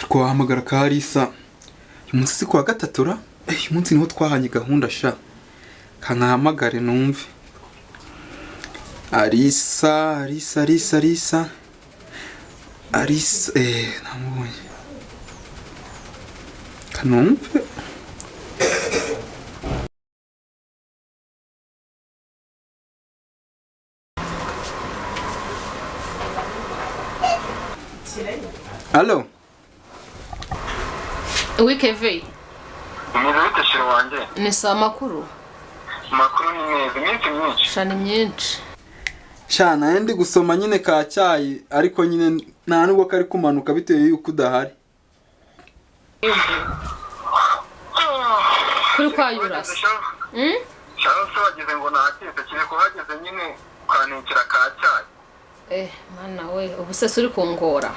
twahamagara Kalisa uyu munsi si kwa gatatura uyu munsi niho twahanye gahunda sha kankahamagare numve Alisa namubonye kanumve Allo Oui Kevin. Umeze shiro wanje? Ni saa makuru. Makuru ni meza, myinshi. Shani myinshi. Shana ndi gusoma nyine ka cyayi ariko nyine nta nubwo kari kumanuka bitewe yuko udahari. Kuri kwa Yurasi. Shano wageze ngo nakise kire kuhageze nyine kwanikira ka cyayi. Mana we ubuse suri kungora.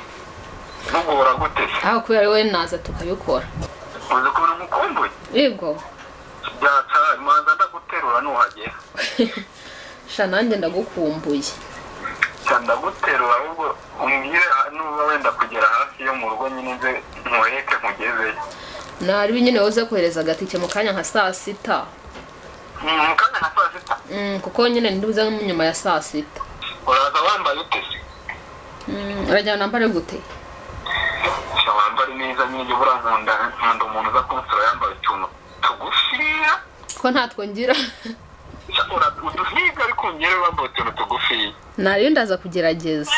Mugora gute? Aho kubera we naza tukabikora. Uze kubona mukumbuye? Yego. Byata imanza ndaguterura nuhagera. Shana nanjye ndagukumbuye. Cyanda guterura ahubwo umbwire nuba wenda kugera hafi yo mu rugo nyine nze nkoreke nkugeze. Nari nyine woza kohereza agatike mu kanya nka saa 6. Mu kanya nka saa 6? Kuko nyine nduza nyuma ya saa 6. Uraza wambaye ute? Urajya nambare gute? Wambare neza nyine burankunda umuntu uza kunsura yambaye utuntu tugufiya. Ko ntatwo ngira. Uduhiga ariko ngere wambaye utuntu tugufiya. Nari ndaza kugerageza.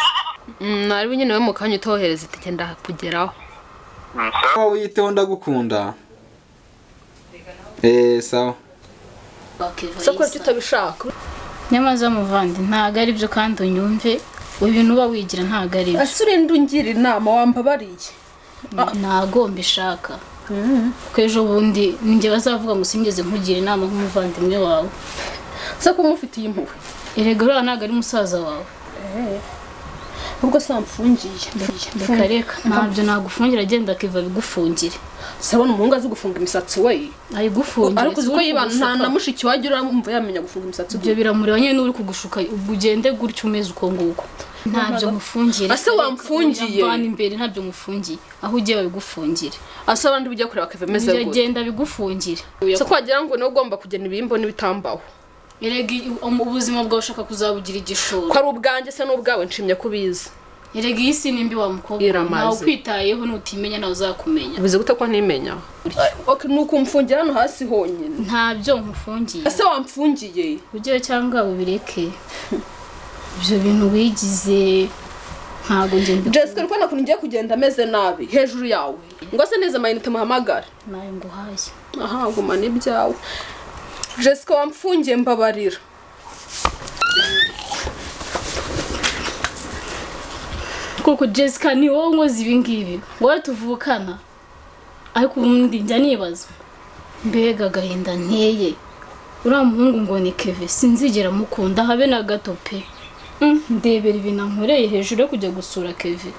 Nari nyine we mu kanya utohereza itike ndakugeraho. Sawa wiyiteho ndagukunda. Sawa. Sako tutabishaka. Nyamaza muvandi ntago ari byo kandi unyumve ibintu uba wigira ntago ari byo. Asure ndungira inama wambabariye. Ntago mbishaka. Kwejo bundi ninjye bazavuga ngo singeze nkugira inama nk'umuvandimwe wawe. Sako mufitiye impuhwe. Erega rero ntago ari musaza wawe. Ubwo samfungiye. Reka ntabyo nagufungira agenda akiva bigufungire. Sabona umuhungu azi gufunga imisatsi we. Ari gufungira. Ariko uko yibana na mushiki wagira umva yamenya gufunga imisatsi. Ibyo biramureba nyine uri kugushuka ugende gutyo umeze uko nguko. Ntabyo mufungire. Ase wamfungiye. Bana imbere ntabyo mufungiye. Aho ugiye babigufungire. Ase abandi bijya kureba keve meze gute. Ugenda bigufungire. Se kwagira ngo niwe ugomba kugena ibimbo n'ibitambaho. Erega ubuzima bwawe ushaka kuzabugira igishoro. Ko ari ubwanjye se n'ubwawe nshimye kubiza. Erega isi nimbi wa mukobwa nawe kwitayeho nutimenya nawe uzakumenya. Bize gute ko ntimenya. Okay nuko mfungira hano hasi honyine. Ntabyo nkufungiye. Ase wamfungiye. Ugire cyangwa ubireke. Ibyo bintu wigize ntago nje mbi. Jessica riko nakuntu ngiye kugenda ameze nabi hejuru yawe. Ngo se neza mayinite muhamagara. Naye nguhaye. Aha guma n'ibyawe. Jessica wamfungiye mbabarira. Koko Jessica ni wowe nkozi ibingibi. Wowe tuvukana. Ariko ubundi njya nibaza. Mbega gahinda nteye. Uriya muhungu ngo ni Keve sinzigera mukunda habe na gato pe. Ndebera ibintu nkoreye hejuru yo kujya gusura Keve.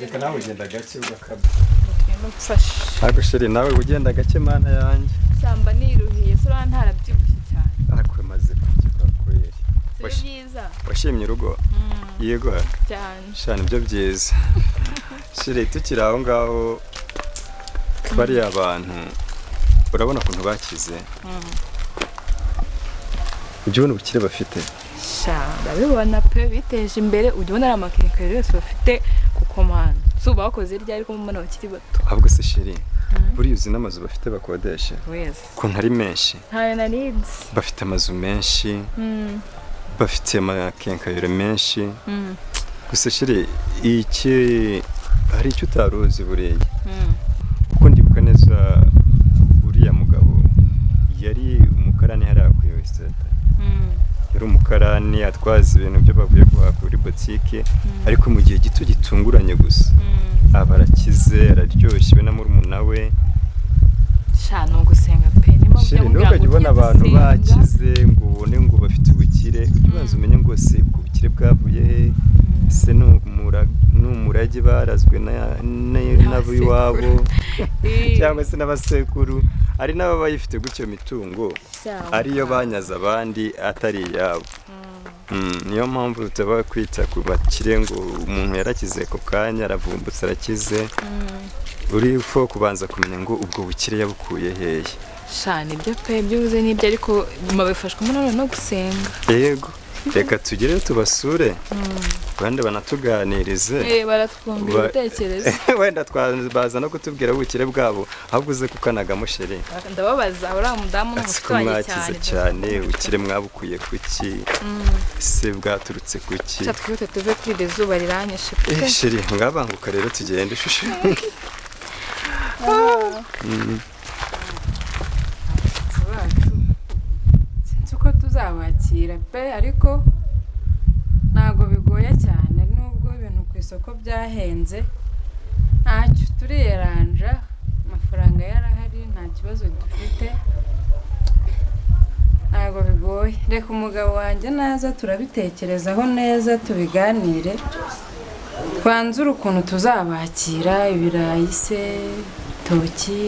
Reka nawe ugenda gake ugakaba. Ntabwo sheri nawe ugenda gake mana yanjye. Samba niruhiye sura ntarabyibushye cyane. Akwe maze kugikora kweri. Byiza. Washimye urugo? Yego. Cyane. Shana ibyo byiza. Sheri tukiri aho ngaho bari abantu urabona kuntu bakize. Ujye ubona ubukire bafite. Shamba bibona pe biteje imbere ujye ubona amakenkere yose bafite kuko mana. Suba bakoze irya ariko mumana bakiri bato. Ahubwo se sheri buri uzi n'amazu bafite bakodesha. Wese. Kuntu ari menshi. Ntayo narizi. Bafite amazu menshi. Bafite amakenkayore menshi. Gusa sheri iki hari icyo utaruzi buriya. Kuko ndibuka neza yari umukarani atwaza ibintu byo bavuye guhaha kuri botike ariko mu gihe gito gitunguranye gusa aba arakize araryoshye we na murumuna we shano gusenga pe niba ukajya ubona abantu bakize ngo ubone ngo bafite ubukire ujye ubanza umenye ngo se ubwo bukire bwavuye he se n'umurage barazwe n'ab'iwabo cyangwa se n'abasekuru ari nabo bayifite gutyo mitungo ariyo banyaze abandi atari iyabo. Niyo mpamvu tutaba kwita ku bakire ngo umuntu yarakize ku kanya aravumbutse arakize uri fo kubanza kumenya ngo ubwo bukire yabukuye hehe. shana ibyo pe byuze n'ibyo ariko mabifashwamo none no gusenga. Yego reka tugere tubasure bande banatuganirize baratwumva ibitekerezo wenda twabaza no kutubwira ubukire bwabo ahubwo uze kukanagamo sheri ndababaza uriya mudamu n'umutwaye cyane ubukire mwabukuye kuki se bwaturutse kuki twite tuve kuri iri zuba riranyishe sheri mwabanguka rero tugende ishusho uko tuzabakira pe ariko ntago bigoye cyane nubwo ibintu ku isoko byahenze ntacyo turiyeranja amafaranga yarahari nta kibazo dufite ntago bigoye reka umugabo wanjye naza turabitekerezaho neza tubiganire twanzure ukuntu tuzabakira ibirayi se toki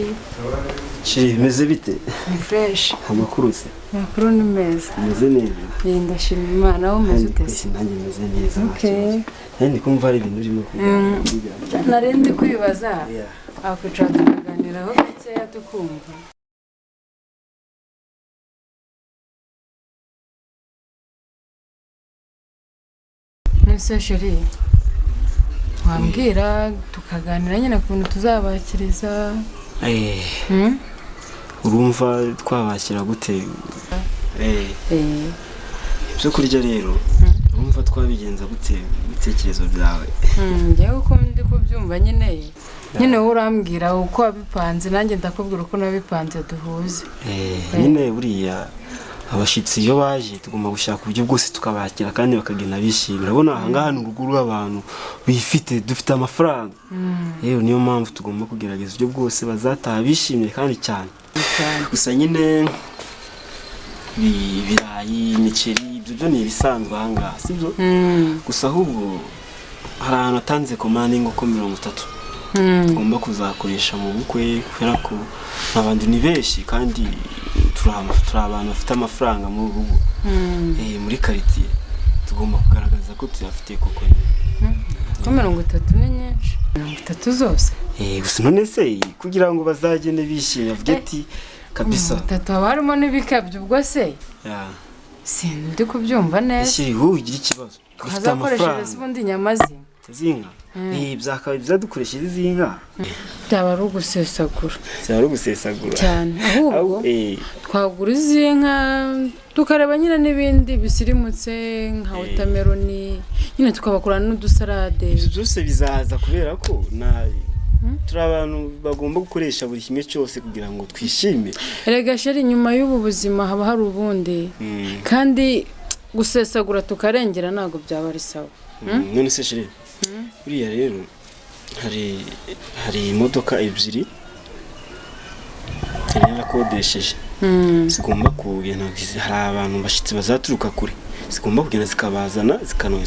shiri bimeze bite ni fresh amakuru se amakuru ni meza meze neza ndashima Imana aho meze utese nanjye meze neza okay ndi kumva hari ibintu urimo kuvuga nari ndi kwibaza akwicara tukaganiraho gakeya tukumva nese shiri wambwira tukaganira nyine ukuntu tuzabakiriza urumva twabakira gute ibyo kurya rero urumva twabigenza gute ibitekerezo byawe njyewe uko ndi kubyumva nyine wowe urambwira uko wabipanze nanjye ndakubwira uko nabipanze duhuze nyine buriya abashitsi iyo baje tugomba gushaka uburyo bwose tukabakira kandi bakagenda bishimira urabona aha ngaha ni urugo rw'abantu bifite dufite amafaranga yewe niyo mpamvu tugomba kugerageza uburyo bwose bazataha bishimye kandi cyane gusa nyine ibirayi imiceri ibyo byo ni ibisanzwe aha ngaha sibyo gusa ahubwo hari ahantu atanze komande y'ingoko 30 tugomba kuzakoresha mu bukwe kubera ko abandi ni benshi kandi turi abantu bafite amafaranga mu rugo muri quartier tugomba kugaragaza ko tuyafite koko ko 30 ni nyinshi 30 zose gusa none se kugira ngo bazagende bishimye avuga ati kabisa 30 abarimo n'ibikabyo ubwo se sindi kubyumva neza shiri wowe ugira ikibazo dufite amafaranga ubundi nyamazi zinga byakabaye byadukoresheje izinga byaba ari ugusesagura cyane ahubwo twagura izinka tukareba nyine n'ibindi bisirimutse nka watermelon nyine tukabakura n'udusarade byose bizaza kubera ko turi abantu bagomba gukoresha buri kimwe cyose kugira ngo twishime erega sheri nyuma y'ubu buzima haba hari ubundi kandi gusesagura tukarengera ntabwo byaba ari sawa none se sheri buriya rero hari imodoka ebyiri yarakodesheje zigomba kugenda hari abantu bashitsi bazaturuka kure zigomba kugenda zikabazana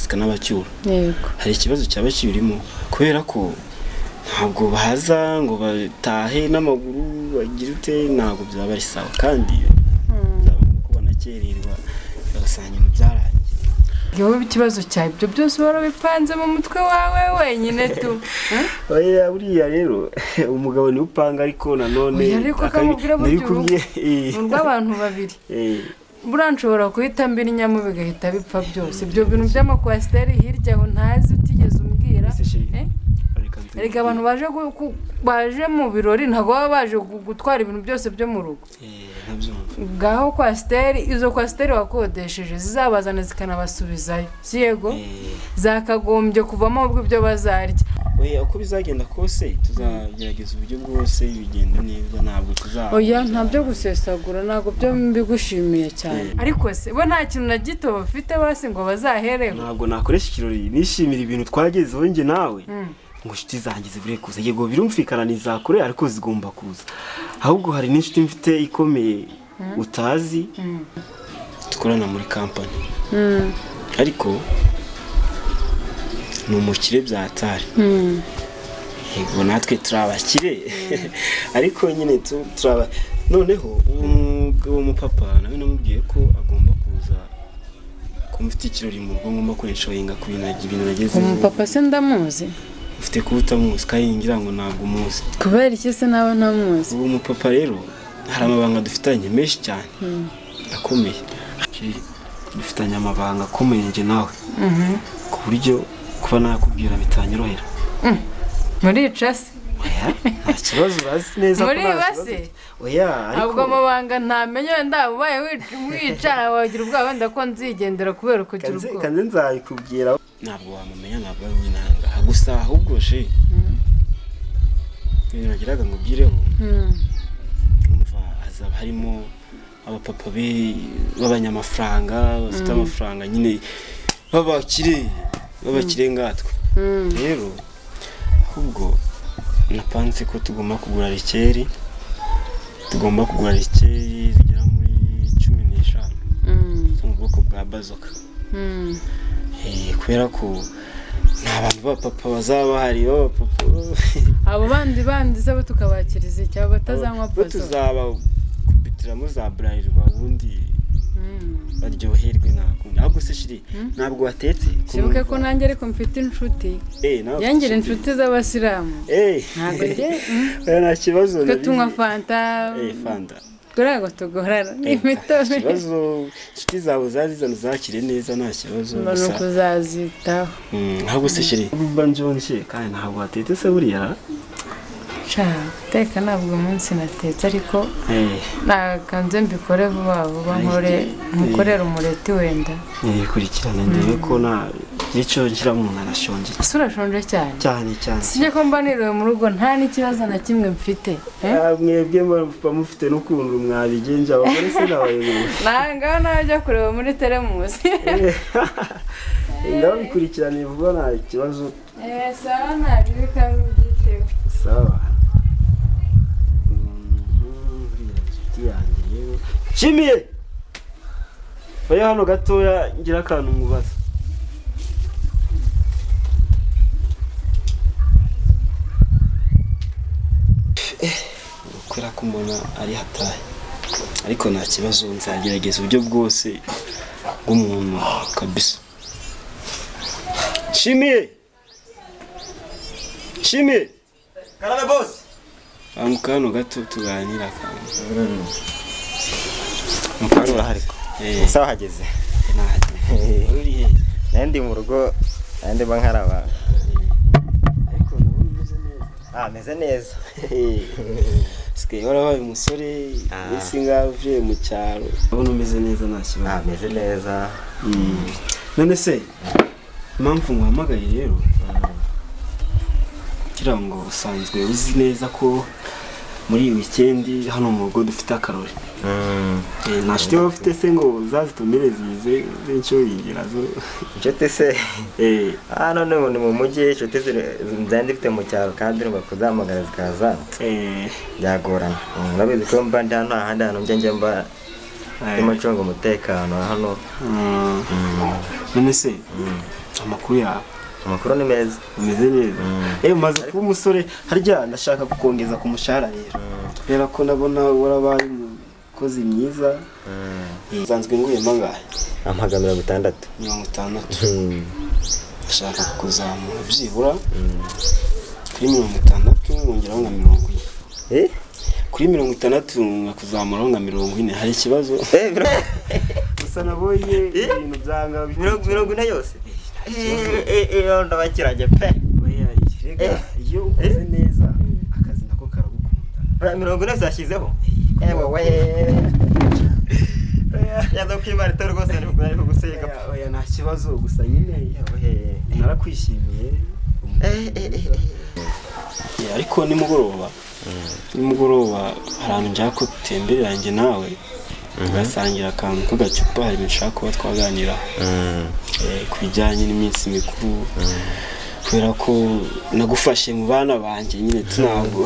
zikanabacyura hari ikibazo cyaba kirimo kubera ko ntabwo baza ngo batahe n'amaguru bagira ute ntabwo byaba ari sawa kandi zabona ko banakererwa bagasanga ibintu byarangiye yewe ikibazo cyawe ibyo byose warabipanze mu mutwe wawe wenyine tu oya buriya rero umugabo ni upanga ariko nanone ariko akamubwira buryo urw'abantu babiri buranshobora guhita mbira inyama bigahita bipfa byose ibyo bintu by'amakwasiteri hirya aho ntazi utigeze umbwira erega abantu baje mu birori ntabwo baba baje gutwara ibintu byose byo mu rugo ubwaho kwasiteri izo kwasiteri wakodesheje zizabazana zikanabasubizayo si yego zakagombye kuvamo ahubwo ibyo bazarya oya uko bizagenda kose tuzagerageza uburyo bwose bigenda neza ntabwo tuzaba oya ntabyo gusesagura ntabwo byo mbigushimiye cyane ariko se bo nta kintu na gito bafite basi ngo bazahereho ntabwo nakoresha ikirori nishimira ibintu twagezeho njye nawe ngo inshuti zanjye zibure kuza yego birumvikana nizakure ariko zigomba kuza ahubwo hari n'inshuti mfite ikomeye utazi dukorana muri company ariko ni umukire byatari yego natwe turabakire ariko nyine turaba noneho uwo mupapa nawe namubwiye ko agomba kuza kumufite ikirori mu rugo ngomba kwenshoyinga ku bintu nageze umupapa se ndamuzi ufite kubuta muzi kayingira ngo ntabwo muzi kubera iki se nawe ntamuzi uwo mupapa rero hari amabanga dufitanye menshi cyane akomeye dufitanye amabanga akomeye nje nawe ku buryo kuba nakubwira bitanyorohera muri icase nta kibazo urazi neza muri base oya ariko ahubwo amabanga ntamenye wenda ubaye wicara wagira ubwoba wenda ko nzigendera kubera kugira ubwoba kandi nzayikubwira ntabwo wamumenya ntabwo ari winanga gusa ahubwo she ibintu nagiraga ngo byireho umva hazaba harimo abapapa b'abanyamafaranga bafite amafaranga nyine babakire ngatwe rero ahubwo napanze ko tugomba kugura rikeri zigera muri 15 zo mu bwoko bwa bazoka kubera ko nta bantu b'abapapa bazaba bahari b'abapapa abo bandi se bo tukabakiriza cyangwa batazanywa bazoka tuzaba kubitiramo za burarirwa ubundi baryoherwe ntabwo se shiri ntabwo watetse sibuke ko nanjye ariko mfite inshuti yangira inshuti z'abasilamu ntabwo njye nta kibazo ko tunywa fanta fanta turago tugorana n'imitobe ikibazo inshuti zawe zazizana zakire neza nta kibazo gusa no kuzazitaho ntabwo se shiri mba njonje kandi ntabwo watetse se buriya teka ntabwo umunsi natetse ariko nakanze mbikore vuba vuba nkorera umureti wenda kurikirana ndebe ko nicyo ngira umuntu arashonje ese urashonje cyane cyane sijye ko mba niriwe mu rugo nta n'ikibazo na kimwe mfite mwebwe muba mufite n'ukuntu mwabigenja abagore se n'abayobozi ngaho najya kureba muri teremusi ngaho bikurikirane vuba nta kibazo sawa ntabirika byitewe sawa Chimiye Oya hano gatoya ngira akantu mubaza ukora kumona ari hataye ariko nta kibazo nzagerageza uburyo bwose bw'umuntu kabisa Chimiye Karabe boss amukano gato tuganira kandi mukaro urahariko sawa hageze uriye nandi mu rugo nandi bankaraba ariko nabumeze neza meze neza sike warabaye umusore isi ngavye mu cyaro ubona umeze neza nta kibazo meze neza none se impamvu nkwamagaye rero kugira ngo usanzwe uzi neza ko muri weekend hano mu rugo dufite akarori nashite bafite se ngo zazitumire zize benshi yigirazo inshuti se none ni mu mujyi inshuti nzandi mfite mu cyaro kandi ngo kuzamagara zikaza byagorana urabizi ko mba ndi hano ahandi hantu njye mba ndimo ncunga umutekano hano none se amakuru yawe amakuru ni meza umeze neza maze kuba umusore harya ndashaka kukongeza ku mushahara rero kubera ko nabona warabaye umukozi mwiza nsanzwe nguye mangahe amaga 60 ndashaka kukuzamura byibura kuri 60 ngongeraho nka 40 kuri 60 nkakuzamuraho nka 40 hari ikibazo gusa nabonye ibintu byanga 40 yose ndabakiranye pe iyo ukoze neza akazi nako karagukunda 40 zashyizeho yaza kwimara itari rwose ari kuguseka oya nta kibazo gusa nyine narakwishimiye ariko nimugoroba hari ahantu njya gutemberera njye nawe tugasangira akantu k'agacupa hari ibintu ushaka kuba twaganira ku bijyanye n'iminsi mikuru kubera ko nagufashe mu bana banjye nyine tunabwo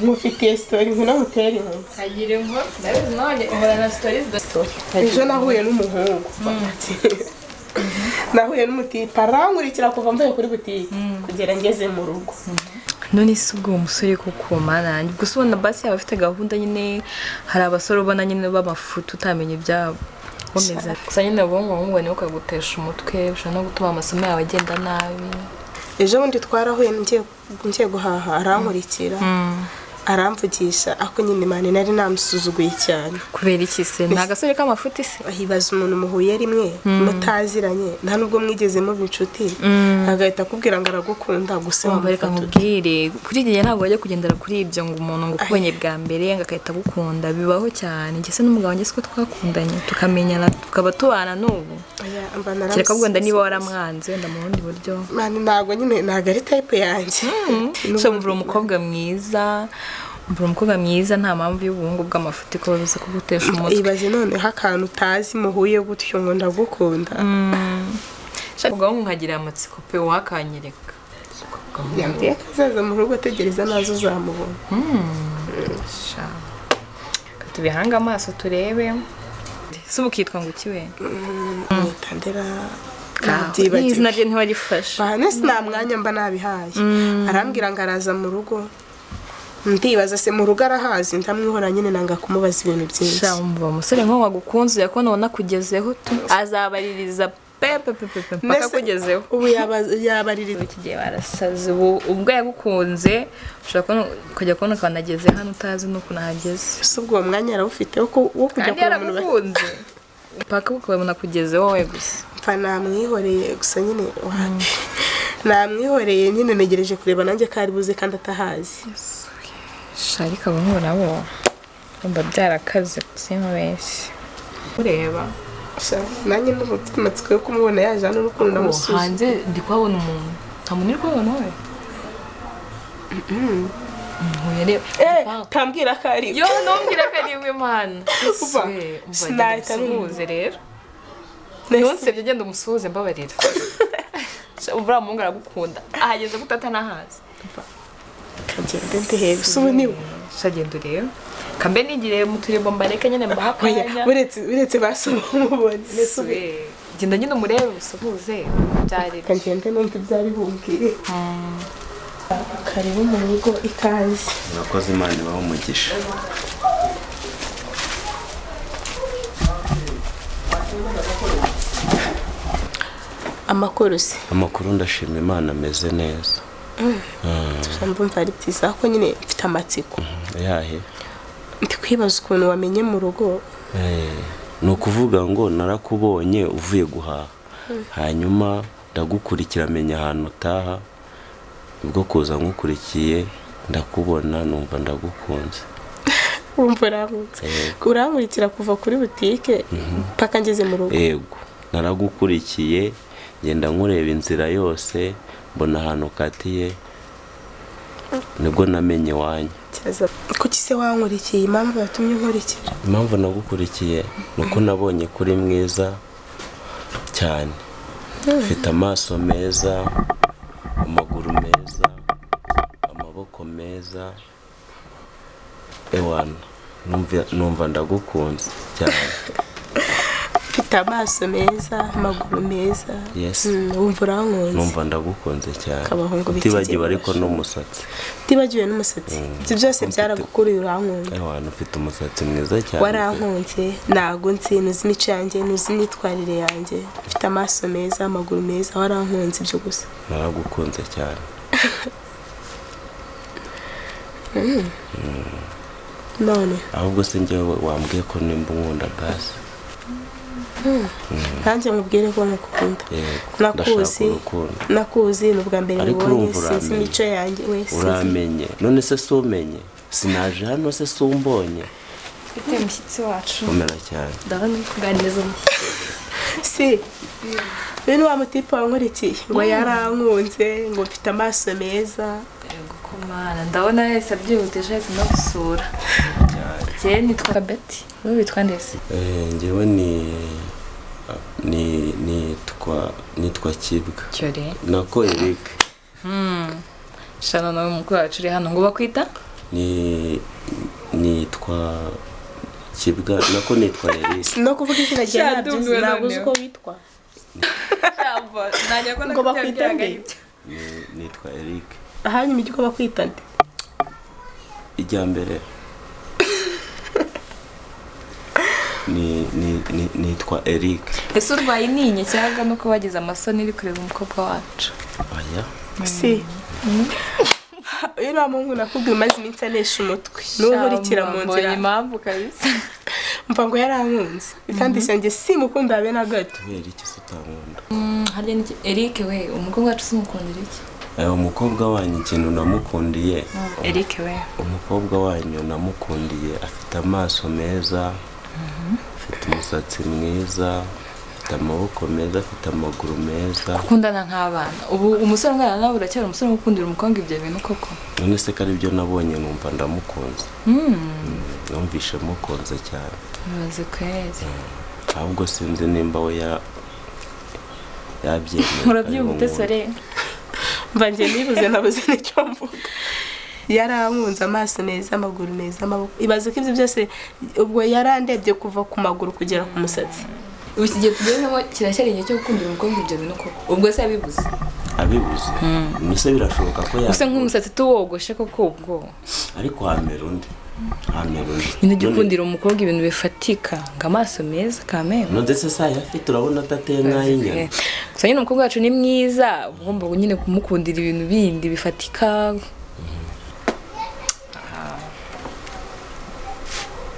mufitiye story nkuna mutera inkuru agire ngo ndabizi none uhora na stories ejo nahuye n'umuhungu nahuye n'umutipe arankurikira kuva mvuye kuri butike kugera ngeze mu rugo none si ubwo umusore kuko mana gusa ubona basi yaba afite gahunda nyine hari abasore ubona nyine b'amafuti utamenye ibyabo bomeza gusa nyine ngo ni ukagutesha umutwe ushobora no gutuma amasomo yawe agenda nabi ejo bundi twarahuye ngiye guhaha arankurikira aramvugisha ako nyine mane nari namusuzuguye cyane kubera iki se nta gasore k'amafuti se ahibaza umuntu muhuye rimwe mutaziranye nta nubwo mwigeze muba inshuti agahita akubwira ngo aragukunda gusa wambareka nkubwire kuri igihe ntabwo wajya kugendera kuri ibyo ngo umuntu ngo ukubonye bwa mbere ngo agahita agukunda bibaho cyane njye se n'umugabo wanjye siko twakundanye tukamenyana tukaba tubana n'ubu kereka ubwo niba waramwanze wenda mu bundi buryo ntabwo nyine ntabwo ari type yanjye so mbura umukobwa mwiza nta mpamvu y'ubuhungu bw'amafuti ko babize kugutesha umutwe ibaze noneho akantu utazi muhuye gutyo ngo ndagukunda ubwo nkagira amatsiko pe wakanyereka yambwiye ko azaza mu rugo ategereza nazo uzamubona tubihanga amaso turebe se ubukitwa ngo ukiwe mwitandera izina rye ntiwarifashe bahane nta mwanya mba nabihaye arambwira ngo araza mu rugo ndibaza se mu rugo arahazi ndamwihora nyine nanga kumubaza ibintu byinshi umva umusore nko wagukunze yakona ubona kugezeho azabaririza pepe mpaka kugezeho ubu yabaririza iki gihe barasaze ubwo yagukunze ushobora kujya kubona akanageze hano utazi nuko nahageze se ubwo uwo mwanya yarawufite wo kujya kubona umuntu bakunze mpaka ukabona kugezeho wowe gusa mfa namwihoreye gusa nyine wapi namwihoreye nyine negereje kureba nanjye ko ari buze kandi atahazi shari kabongo nabo mba byarakaze sinubeshye ureba nanjye n'umutima matsiko yo kumubona yaje hano n'ukuntu namusuze hanze ndi kuhabona umuntu nta muntu uri kubona we tambwira ko ari yo ntumbwira ko ari we mana sinahita ntuze rero ntunsebye genda umusuhuze mbabarira ubura muhungu aragukunda ahageze gutata nahazi kagende ndehebe subu niwe shagenda urebe kambe nigire mu turebo mbareke nyine mbahakanya biretse basoma umubone genda nyine umurebe usuhuze byari kagende numva ibyari bumbwire karibu mu rugo ikaze mwakoze imana ibaho umugisha amakuru se amakuru ndashima imana ameze neza mbumva ari byiza ko nyine mfite amatsiko yahe ndi kwibaza ukuntu wamenye mu rugo ni ukuvuga ngo narakubonye uvuye guhaha hanyuma ndagukurikira amenya ahantu utaha ubwo kuza nkukurikiye ndakubona numva ndagukunze wumva uramutse urankurikira kuva kuri butike mpaka ngeze mu rugo yego naragukurikiye ngenda nkureba inzira yose mbona ahantu ukatiye nibwo namenye wanyu kuki se wankurikiye impamvu yatumye nkurikira impamvu nagukurikiye ni uko nabonye kuri mwiza cyane ufite amaso meza amaguru meza amaboko meza ewana numva ndagukunze cyane ufite amaso meza amaguru meza wumva urankunze numva ndagukunze cyane utibagiwe ariko n'umusatsi utibagiwe n'umusatsi ibyo byose byaragukuriye urankunze ewana ufite umusatsi mwiza cyane warankunze ntago nzi nuzi imico yanjye nuzi imyitwarire yanjye ufite amaso meza amaguru meza warankunze ibyo gusa naragukunze cyane none ahubwo se njyewe wambwiye ko nimba unkunda basi nanjye mubwire ko mukunda nakuzi ni ubwa mbere mubonye sinzi imico yanjye wese uramenye none se si umenye sinaje hano se si umbonye ufite umushyitsi wacu umera cyane ndabona kuganiriza si bino wa mutipe wankurikiye ngo yarankunze ngo mfite amaso meza gukomana ndabona wese abyihutije wese no gusura njyewe nitwa Betty wowe witwa ndese njyewe nitwa Kibwa cyore nako Eric shana nawe mukuru wacu uri hano ngo bakwita nitwa Kibwa nako nitwa Eric no kuvuga izina rya nabyo ntabwo uzi uko witwa ngo bakwita nde nitwa Eric hanyuma icyo bakwita nde ijya mbere nitwa Eric ese urwaye ninye cyangwa nuko bagize amasoni iri kureba umukobwa wacu aya si iriya mungu nakubwiye umaze iminsi anesha umutwe n'uburikira mu nzira impamvu kabisa mva ngo yarankunze kandi sanjye simukunda habe na gato kubera iki se utankunda harya niki Eric we umukobwa wacu simukundira iki umukobwa wanyu ikintu namukundiye Eric we umukobwa wanyu namukundiye afite amaso meza afite umusatsi mwiza afite amaboko meza afite amaguru meza ukundana nk'abana ubu umusore ngana nawe uracyari umusore ukundira umukobwa ibyo bintu koko none se kari byo nabonye numva ndamukunze numvishe mukunze cyane mubaze kwezi ahubwo sinzi nimba we yabyemeye urabyihute sore mva njye nibuze nabuze n'icyo mvuga yarankunze amaso meza amaguru meza amaboko ibaze ko ibyo byose ubwo yarandebye kuva ku maguru kugera ku musatsi ubu kigiye tugezemo kiracyari igihe cyo gukundira umukobwa ibyo bintu koko ubwo se abibuze mise birashoboka ko gusa nk'umusatsi tuwogoshe koko ubwo ariko hamera undi nyine ujya ukundira umukobwa ibintu bifatika ngo amaso meza kamera ndetse se ayafite urabona atateye nk'ay'inyama gusa nyine umukobwa wacu ni mwiza ugomba nyine kumukundira ibintu bindi bifatika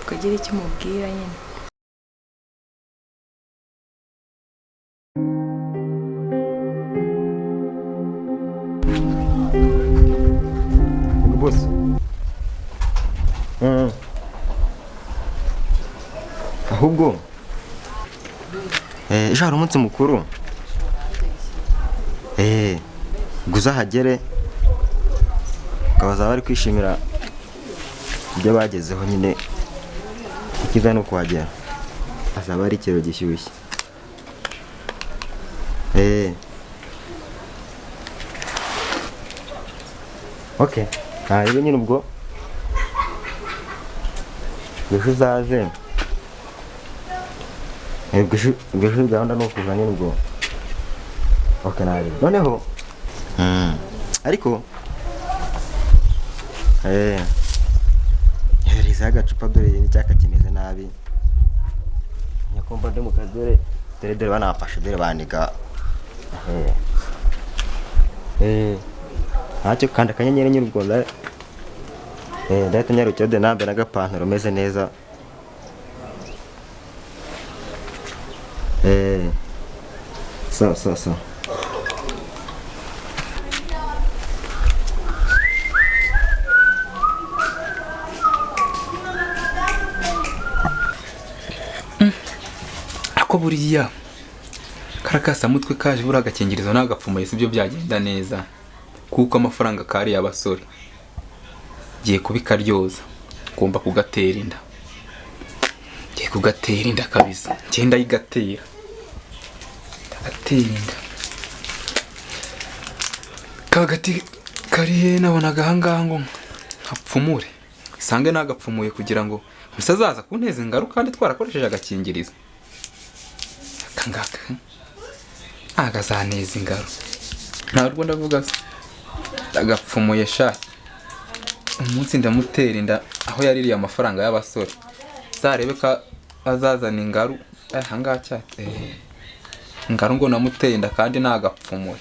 kugira icyo umubwira nyine boss ahubwo ejo hari umunsi mukuru guza hagere ukabazaba bari kwishimira ibyo bagezeho nyine ikiza no kuhagera azaba ari ikiro gishyushye okay rero nyine ubwo ejo uzaze ejo gahunda ni ukuza nyine ubwo okay nari noneho ariko hereza agacupa dore n'icyaka kimeze nabi nyakomba ndi mu kazi dore banafashe dore baniga ntacyo kandi akanyenyeri nyine ubwo ndahita nyarukira de nambaye n'agapantaro meze neza so ako buriya karakasamutwe kaje buri agakingirizo n'agapfumaye sibyo byagenda neza kuko amafaranga kariye abasore giye kubikaryoza ugomba kugatera inda giye kugatera inda kabisa ngenda yigatera inda kagati kari nabonaga ahangaha ngo nkapfumure sange nagapfumuye kugira ngo musazaza kunteza ingaruka kandi twarakoresheje agakingirizo kangaka agazaneza ingaro ntabwo ndavuga agapfumuye sha umunsi ndamutera inda aho yaririye amafaranga y'abasore zarebe ka azazana ingaru ahangaha cyate ingaru ngo namuteye inda kandi nagapfumuye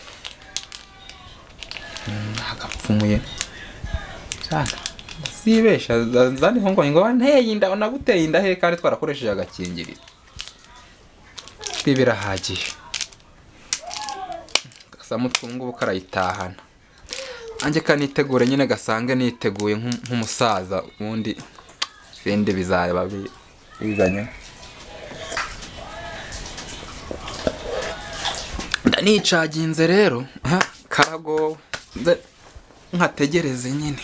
agapfumuye cyane zibesha zaniho ngo nteye inda naguteye inda he kandi twarakoresheje agakingiriro birahagije gasamutwe ngubu karayitahana anjye kanitegure nyine gasange niteguye nk'umusaza ubundi bindi bizaba bizanye nicaginze rero karago nkategereze nyine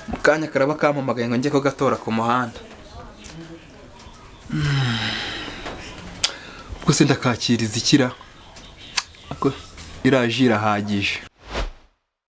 mukanya karaba kampamagaye ngo njye ko gatora ku muhanda gusa ndakakiriza ikira iraje irahagije